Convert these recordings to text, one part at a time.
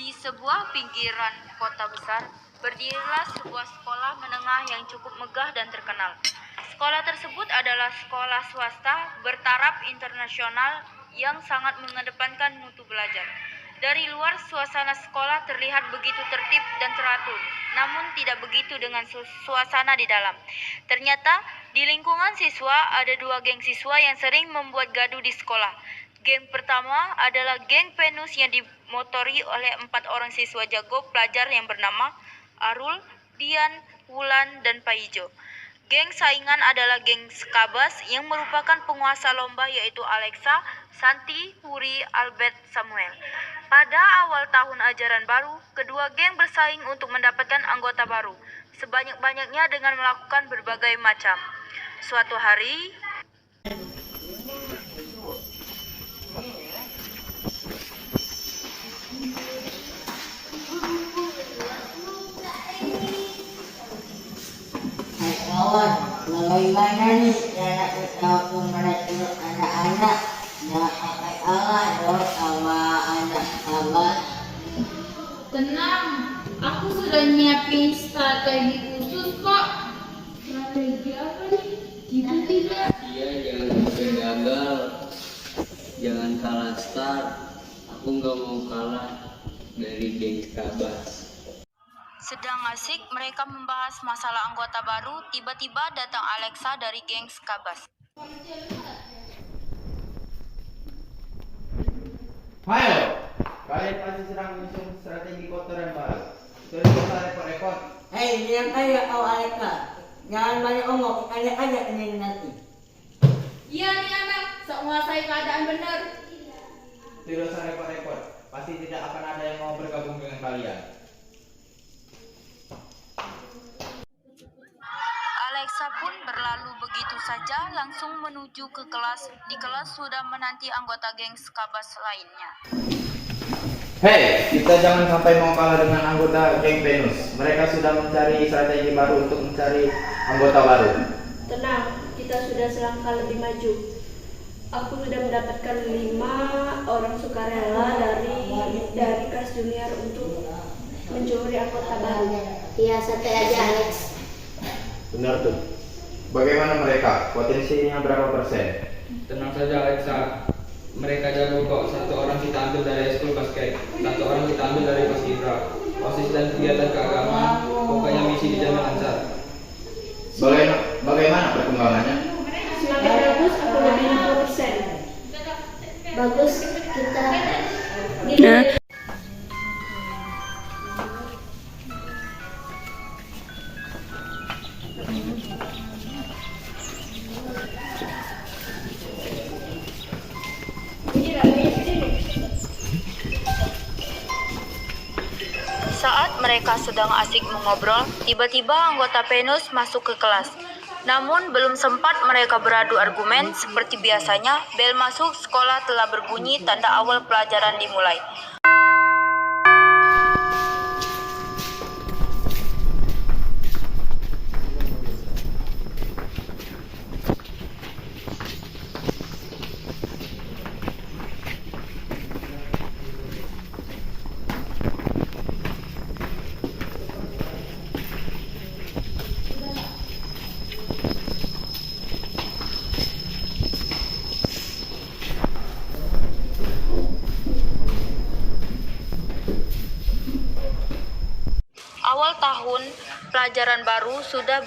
Di sebuah pinggiran kota besar, berdirilah sebuah sekolah menengah yang cukup megah dan terkenal. Sekolah tersebut adalah sekolah swasta bertaraf internasional yang sangat mengedepankan mutu belajar. Dari luar, suasana sekolah terlihat begitu tertib dan teratur, namun tidak begitu dengan suasana di dalam. Ternyata, di lingkungan siswa ada dua geng siswa yang sering membuat gaduh di sekolah. Geng pertama adalah geng Venus yang dimotori oleh 4 orang siswa jago pelajar yang bernama Arul, Dian, Wulan, dan Paijo. Geng saingan adalah geng Skabas yang merupakan penguasa lomba yaitu Alexa, Santi, Huri, Albert, Samuel. Pada awal tahun ajaran baru, kedua geng bersaing untuk mendapatkan anggota baru, sebanyak-banyaknya dengan melakukan berbagai macam. Suatu hari, kawan, bagaimana nih cara kita merekrut anak-anak yang pakai alat dong sama anak sahabat? Tenang, aku sudah nyiapin strategi khusus kok. Strategi apa nih? Gitu tidak? Iya, jangan sampai gagal, jangan kalah start. Aku nggak mau kalah dari geng Kabas. sedang asik mereka membahas masalah anggota baru, tiba-tiba datang Alexa dari geng Skabas. Hayo, kalian pasti sedang menyusun strategi kotor yang baru. Tidak usah repot-repot. Hei, diam aja kau Aleka. Jangan banyak omong, ajak-ajak ini nanti. Iya nih anak, sok menguasai keadaan benar. Tidak usah repot-repot. Pasti tidak akan ada yang mau bergabung dengan kalian. Alexa pun berlalu begitu saja langsung menuju ke kelas. Di kelas sudah menanti anggota geng Skabas lainnya. Hei, kita jangan sampai mau kalah dengan anggota geng Venus. Mereka sudah mencari strategi baru untuk mencari anggota baru. Tenang, kita sudah selangkah lebih maju. Aku sudah mendapatkan 5 orang sukarela dari kelas junior untuk mencuri anggota baru. Iya, santai aja Alex. Benar tuh. Bagaimana mereka? Potensinya berapa persen? Tenang saja Alexa, mereka jago kok. 1 orang kita ambil dari ekskul basket, 1 orang kita ambil dari paskibra, OSIS dan kegiatan keagamaan. Pokoknya misi dijamin lancar. Bagaimana perkembangannya? Semakin bagus, aku lebih 50%. Bagus, kita Saat mereka sedang asik mengobrol, tiba-tiba anggota Venus masuk ke kelas. Namun belum sempat mereka beradu argumen seperti biasanya, bel masuk sekolah telah berbunyi tanda awal pelajaran dimulai. Awal tahun pelajaran baru sudah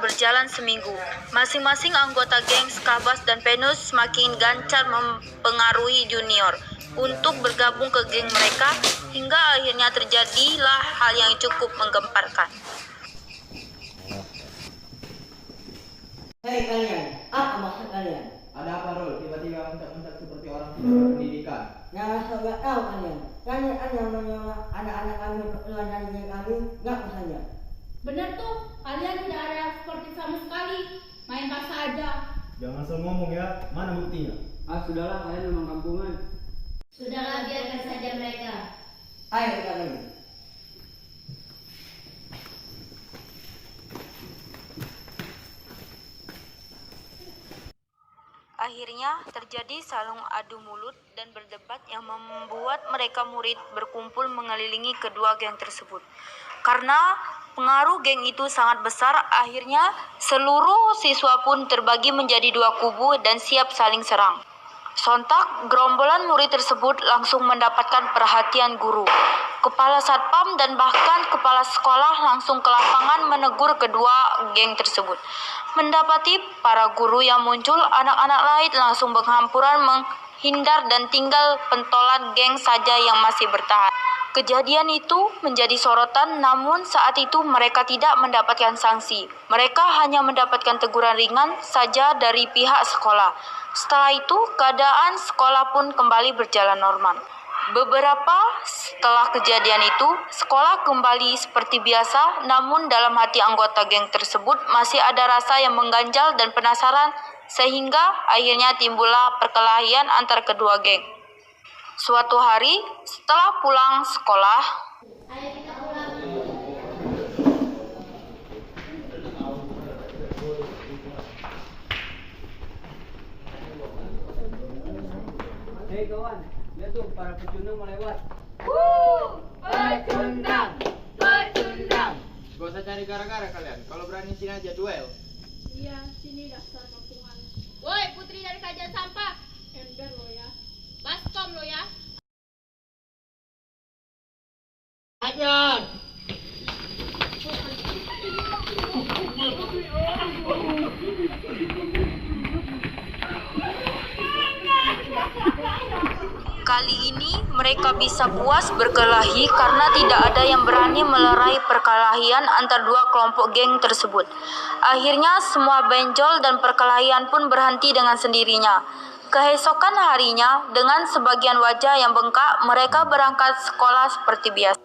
berjalan seminggu. Masing-masing anggota geng Skabas dan Venus semakin gencar mempengaruhi junior untuk bergabung ke geng mereka, hingga akhirnya terjadilah hal yang cukup menggemparkan. Hei kalian, apa maksud kalian? Ada apa, Rul? Tiba-tiba mencat-mencat seperti orang berpendidikan. Jangan sok tahu kalian. Kalian yang menyuruh anak-anak kami keluar dari geng kami, ngaku saja. Benar tuh, kalian tidak ada yang sportif sama sekali. Main paksa aja. Jangan asal ngomong ya. Mana buktinya? Sudahlah, kalian memang kampungan. Sudahlah, biarkan saja mereka. Ayo kita pergi. Akhirnya Akhirnya terjadi saling adu mulut dan berdebat yang membuat mereka murid berkumpul mengelilingi kedua geng tersebut. Karena pengaruh geng itu sangat besar, akhirnya seluruh siswa pun terbagi menjadi dua kubu dan siap saling serang. Sontak, gerombolan murid tersebut langsung mendapatkan perhatian guru. Kepala satpam dan bahkan kepala sekolah langsung ke lapangan menegur kedua geng tersebut. Mendapati para guru yang muncul, anak-anak lain langsung berhamburan menghindar dan tinggal pentolan geng saja yang masih bertahan. Kejadian itu menjadi sorotan, namun saat itu mereka tidak mendapatkan sanksi. Mereka hanya mendapatkan teguran ringan saja dari pihak sekolah. Setelah itu, keadaan sekolah pun kembali berjalan normal. Beberapa setelah kejadian itu, sekolah kembali seperti biasa, namun dalam hati anggota geng tersebut masih ada rasa yang mengganjal dan penasaran, sehingga akhirnya timbullah perkelahian antar kedua geng. Suatu hari, setelah pulang sekolah, Hei kawan, lihat tuh para pecundang mau lewat. Pecundang! Pecundang! Gak usah cari gara-gara kalian. Kalau berani sini aja duel. Iya, sini dasar kampungan. Woi, putri dari kajian sampah. Ember lo ya. Baskom lo ya. Ajar. kali ini mereka bisa puas berkelahi karena tidak ada yang berani melerai perkelahian antar dua kelompok geng tersebut. Akhirnya semua benjol dan perkelahian pun berhenti dengan sendirinya. Keesokan harinya, dengan sebagian wajah yang bengkak, mereka berangkat sekolah seperti biasa.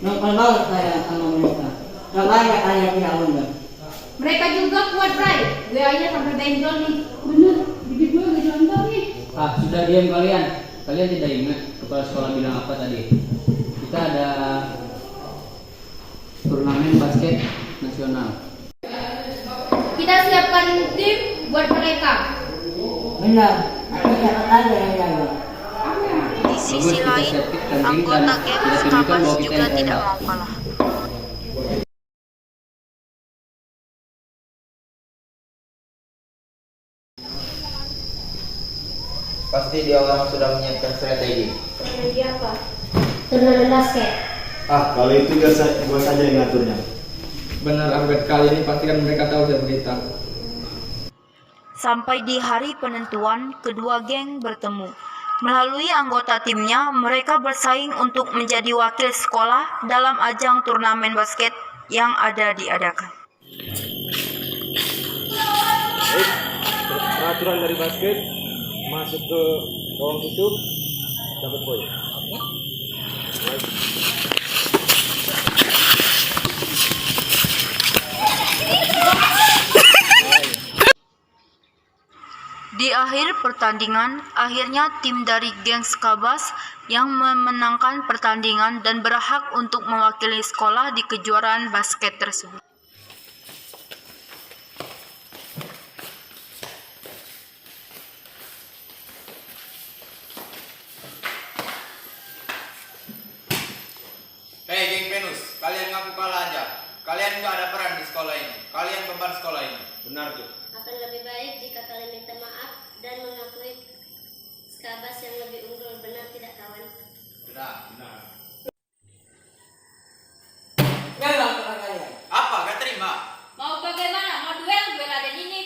Nakal banget saya sama mereka. Gak banyak kalian tidak benar. Mereka juga kuat, Bray. Gue aja sampai benjol nih. Bener, bibir gue gak jontor nih. Ah, sudah diam kalian. Kalian tidak ingat kepala sekolah bilang apa tadi? Kita ada turnamen basket nasional. Kita siapkan tim buat mereka. Benar, tapi siapa lagi yang jaga? Di sisi lain, anggota geng Skabas juga tidak mau kalah. Pasti dia orang sudah menyiapkan strategi. Strategi apa? Turnamen basket. Ah, kalau itu gua saja yang ngaturnya. Benar Albert, kali ini pastikan mereka tahu siapa kita. Sampai di hari penentuan, kedua geng bertemu. Melalui anggota timnya, mereka bersaing untuk menjadi wakil sekolah dalam ajang turnamen basket yang ada diadakan. Peraturan dari basket masuk ke gawang itu dapat poin. Di akhir pertandingan, akhirnya tim dari geng Skabas yang memenangkan pertandingan dan berhak untuk mewakili sekolah di kejuaraan basket tersebut. Hei geng Venus, kalian ngaku kalah aja. Kalian nggak ada peran di sekolah ini. Kalian beban sekolah ini. Benar tuh. Akan lebih baik jika kalian minta maaf dan mengakui Skabas yang lebih unggul, benar tidak kawan? Benar. Jangan kata kalian. Apa? Gak terima? Mau bagaimana? Mau duel? Duel ada ini.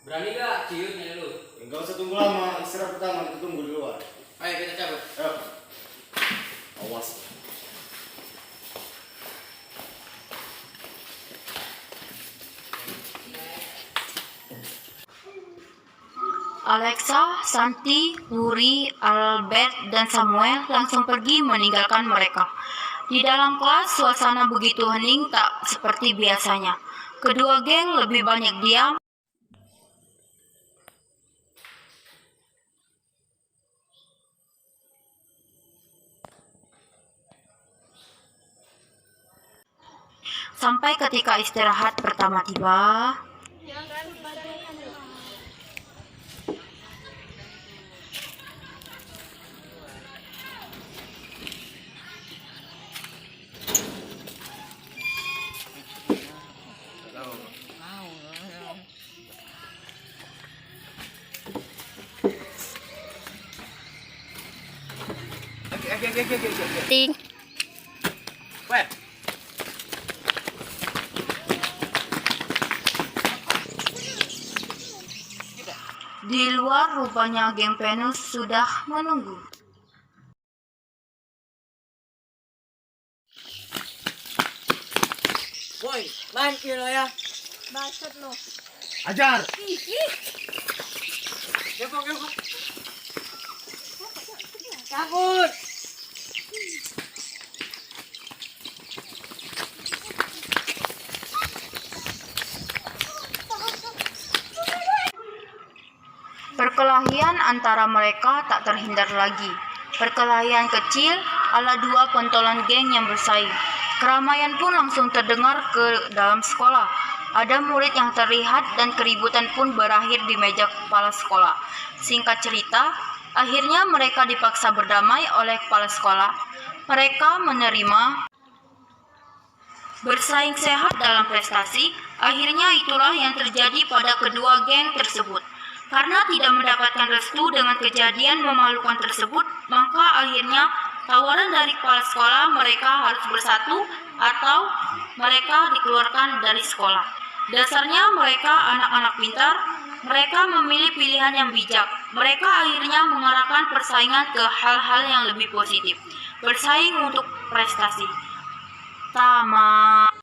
Berani gak ciutnya lu? Enggak usah tunggu lama, istirahat pertama kita tunggu di luar. Ayo kita cabut. Ayo. Awas. Alexa, Santi, Wuri, Albert, dan Samuel langsung pergi meninggalkan mereka. Di dalam kelas, suasana begitu hening tak seperti biasanya. Kedua geng lebih banyak diam. Sampai ketika istirahat pertama tiba, di luar rupanya geng Venus sudah menunggu. Woi, main kilo ya. Bacot lo. Ajar. Takut. Perkelahian antara mereka tak terhindar lagi. Perkelahian kecil ala dua pentolan geng yang bersaing. Keramaian pun langsung terdengar ke dalam sekolah. Ada murid yang terlihat dan keributan pun berakhir di meja kepala sekolah. Singkat cerita, akhirnya mereka dipaksa berdamai oleh kepala sekolah. Mereka menerima bersaing sehat dalam prestasi. Akhirnya itulah yang terjadi pada kedua geng tersebut. Karena tidak mendapatkan restu dengan kejadian memalukan tersebut, maka akhirnya tawaran dari kepala sekolah mereka harus bersatu atau mereka dikeluarkan dari sekolah. Dasarnya mereka anak-anak pintar, mereka memilih pilihan yang bijak. Mereka akhirnya mengarahkan persaingan ke hal-hal yang lebih positif. Bersaing untuk prestasi. Tamat.